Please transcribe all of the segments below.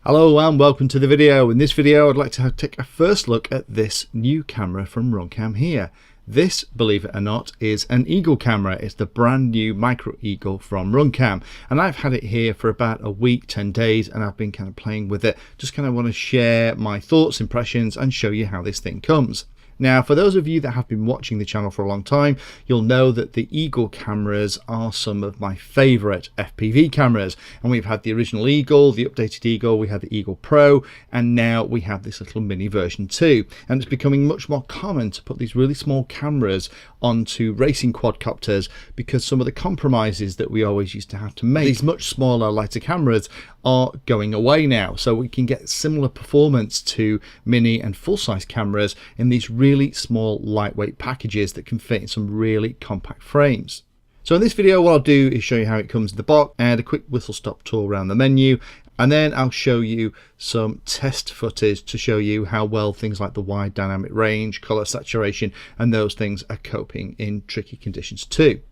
Hello and welcome to the video. In this video I'd like to take a first look at this new camera from RunCam here. This, believe it or not, is an Eagle camera. It's the brand new Micro Eagle from RunCam, and I've had it here for about a week, 10 days, and I've been kind of playing with it. Just kind of want to share my thoughts, impressions, and show you how this thing comes. Now, for those of you that have been watching the channel for a long time, you'll know that the Eagle cameras are some of my favorite FPV cameras. And we've had the original Eagle, the updated Eagle, we had the Eagle Pro, and now we have this little mini version 2. And it's becoming much more common to put these really small cameras onto racing quadcopters because some of the compromises that we always used to have to make, these much smaller, lighter cameras, are going away now. So we can get similar performance to mini and full-size cameras in these really small, lightweight packages that can fit in some really compact frames. So in this video, what I'll do is show you how it comes in the box and a quick whistle-stop tour around the menu. And then I'll show you some test footage to show you how well things like the wide dynamic range, color saturation, and those things are coping in tricky conditions too.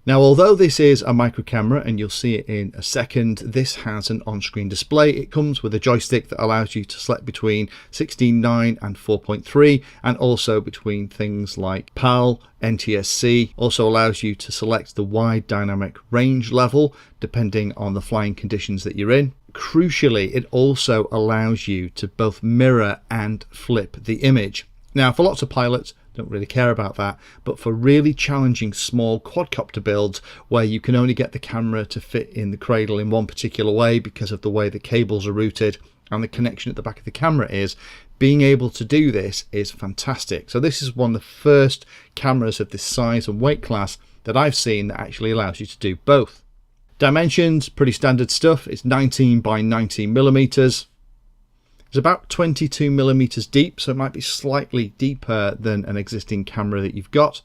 Now, although this is a micro camera, and you'll see it in a second, this has an on-screen display. It comes with a joystick that allows you to select between 16:9 and 4.3, and also between things like PAL, NTSC. Also allows you to select the wide dynamic range level, depending on the flying conditions that you're in. Crucially, it also allows you to both mirror and flip the image. Now, for lots of pilots, don't really care about that, but for really challenging small quadcopter builds where you can only get the camera to fit in the cradle in one particular way because of the way the cables are routed and the connection at the back of the camera is, being able to do this is fantastic. So this is one of the first cameras of this size and weight class that I've seen that actually allows you to do both. Dimensions, pretty standard stuff. It's 19 by 19 millimeters. It's about 22 millimeters deep, so it might be slightly deeper than an existing camera that you've got,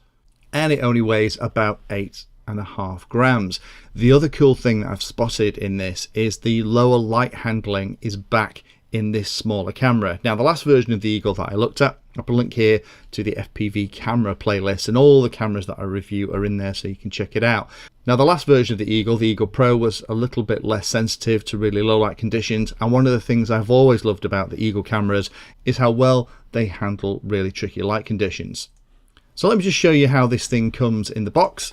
and it only weighs about 8.5 grams. The other cool thing that I've spotted in this is the lower light handling is back in this smaller camera. Now, the last version of the Eagle that I looked at, I'll put a link here to the FPV camera playlist, and all the cameras that I review are in there so you can check it out. Now, the last version of the Eagle Pro, was a little bit less sensitive to really low light conditions, and one of the things I've always loved about the Eagle cameras is how well they handle really tricky light conditions. So let me just show you how this thing comes in the box.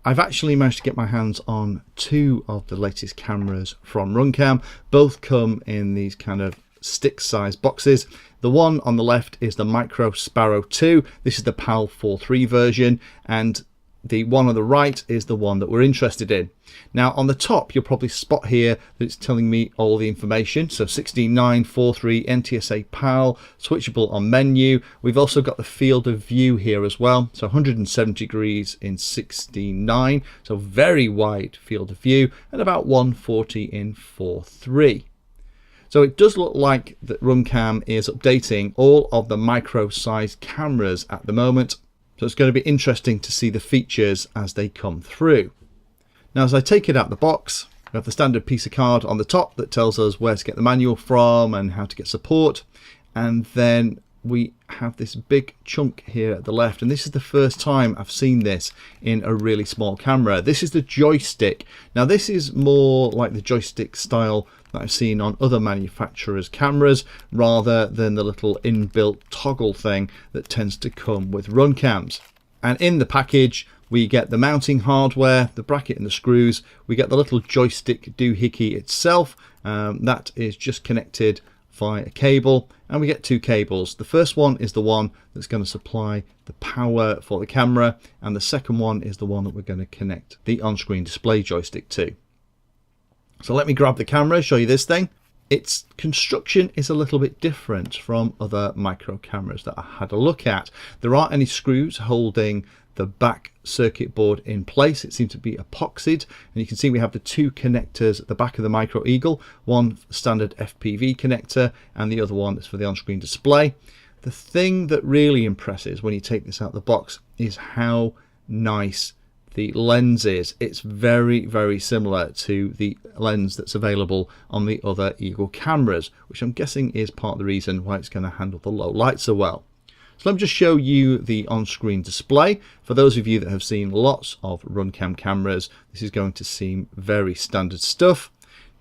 I've actually managed to get my hands on two of the latest cameras from RunCam. Both come in these kind of stick-sized boxes. The one on the left is the Micro Sparrow 2. This is the PAL 4.3 version, and the one on the right is the one that we're interested in. Now, on the top, you'll probably spot here that it's telling me all the information. So 16:9, 4.3, NTSA PAL, switchable on menu. We've also got the field of view here as well. So 170 degrees in 16:9, so very wide field of view, and about 140 in 4.3. So it does look like that RunCam is updating all of the micro-sized cameras at the moment. So it's going to be interesting to see the features as they come through. Now, as I take it out of the box, we have the standard piece of card on the top that tells us where to get the manual from and how to get support. And then we have this big chunk here at the left, and this is the first time I've seen this in a really small camera. This is the joystick. Now, this is more like the joystick style that I've seen on other manufacturers' cameras, rather than the little inbuilt toggle thing that tends to come with RunCams. And in the package, we get the mounting hardware, the bracket and the screws. We get the little joystick doohickey itself. That is just connected via a cable, and we get two cables. The first one is the one that's going to supply the power for the camera, and the second one is the one that we're going to connect the on-screen display joystick to. So let me grab the camera, show you this thing. Its construction is a little bit different from other micro cameras that I had a look at. There aren't any screws holding the back circuit board in place. It seems to be epoxied, and you can see we have the two connectors at the back of the Micro Eagle, one standard FPV connector and the other one is for the on-screen display. The thing that really impresses when you take this out of the box is how nice the lens is. It's very, very similar to the lens that's available on the other Eagle cameras, which I'm guessing is part of the reason why it's going to handle the low light so well. So let me just show you the on-screen display. For those of you that have seen lots of RunCam cameras, this is going to seem very standard stuff.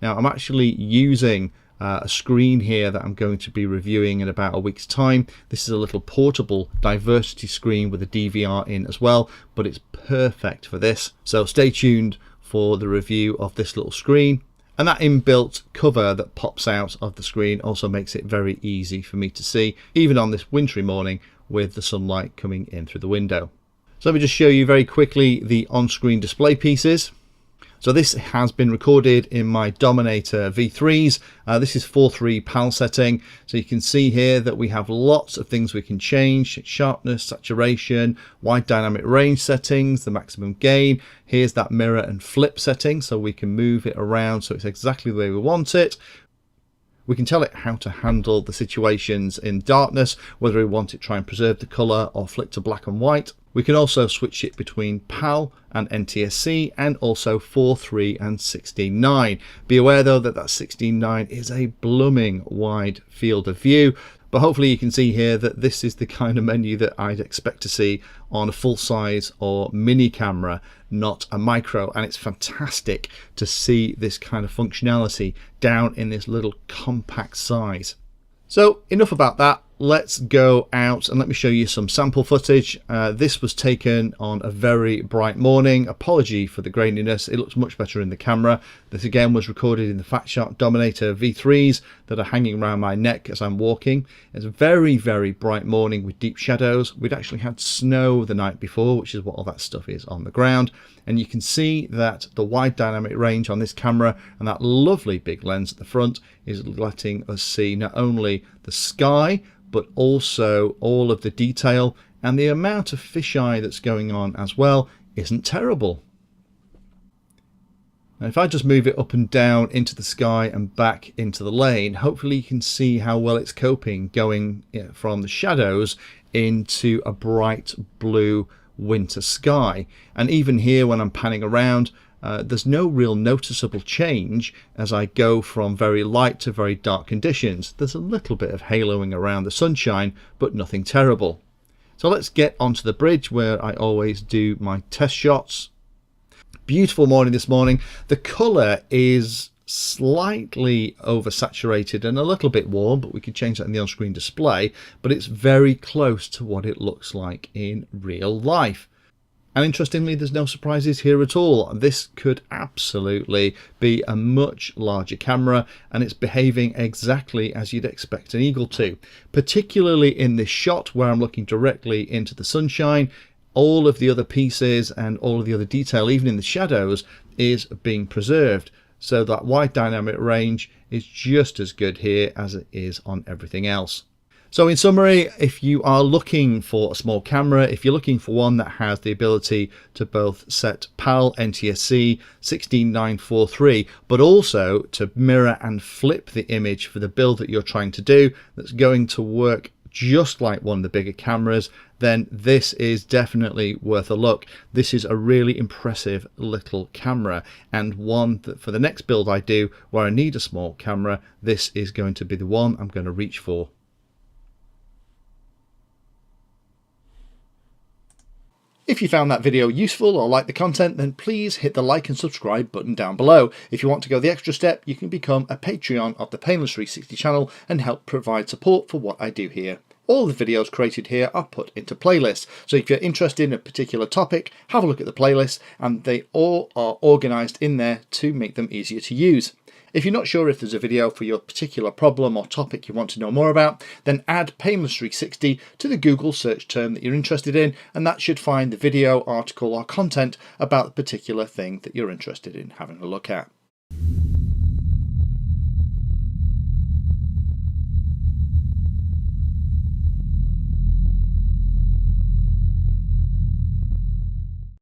Now, I'm actually using a screen here that I'm going to be reviewing in about a week's time. This is a little portable diversity screen with a DVR in as well, but it's perfect for this. So stay tuned for the review of this little screen. And that inbuilt cover that pops out of the screen also makes it very easy for me to see, even on this wintry morning with the sunlight coming in through the window. So let me just show you very quickly the on-screen display pieces. So this has been recorded in my Dominator V3s. This is 4:3 PAL setting. So you can see here that we have lots of things we can change: sharpness, saturation, wide dynamic range settings, the maximum gain. Here's that mirror and flip setting, so we can move it around so it's exactly the way we want it. We can tell it how to handle the situations in darkness, whether we want it to try and preserve the color or flick to black and white. We can also switch it between PAL and NTSC, and also 4:3 and 16:9. Be aware though that 16:9 is a blooming wide field of view, but hopefully you can see here that this is the kind of menu that I'd expect to see on a full size or mini camera, not a micro, and it's fantastic to see this kind of functionality down in this little compact size. So enough about that. Let's go out and let me show you some sample footage. This was taken on a very bright morning. Apology for the graininess, it looks much better in the camera. This again was recorded in the Fat Shark Dominator V3s that are hanging around my neck as I'm walking. It's a very, very bright morning with deep shadows. We'd actually had snow the night before, which is what all that stuff is on the ground. And you can see that the wide dynamic range on this camera and that lovely big lens at the front is letting us see not only the sky, but also all of the detail, and the amount of fisheye that's going on as well isn't terrible. Now if I just move it up and down into the sky and back into the lane, hopefully you can see how well it's coping going from the shadows into a bright blue winter sky. And even here when I'm panning around, there's no real noticeable change as I go from very light to very dark conditions. There's a little bit of haloing around the sunshine, but nothing terrible. So let's get onto the bridge where I always do my test shots. Beautiful morning this morning. The colour is slightly oversaturated and a little bit warm, but we can change that in the on-screen display, but it's very close to what it looks like in real life. And interestingly, there's no surprises here at all. This could absolutely be a much larger camera, and it's behaving exactly as you'd expect an Eagle to. Particularly in this shot where I'm looking directly into the sunshine, all of the other pieces and all of the other detail, even in the shadows, is being preserved. So that wide dynamic range is just as good here as it is on everything else. So in summary, if you are looking for a small camera, if you're looking for one that has the ability to both set PAL, NTSC, 16:943, but also to mirror and flip the image for the build that you're trying to do, that's going to work just like one of the bigger cameras, then this is definitely worth a look. This is a really impressive little camera, and one that for the next build I do where I need a small camera, this is going to be the one I'm going to reach for. If you found that video useful or like the content, then please hit the like and subscribe button down below. If you want to go the extra step, you can become a Patreon of the Painless 360 channel and help provide support for what I do here. All the videos created here are put into playlists, so if you're interested in a particular topic, have a look at the playlist, and they all are organised in there to make them easier to use. If you're not sure if there's a video for your particular problem or topic you want to know more about, then add Painless 360 to the Google search term that you're interested in, and that should find the video, article or content about the particular thing that you're interested in having a look at.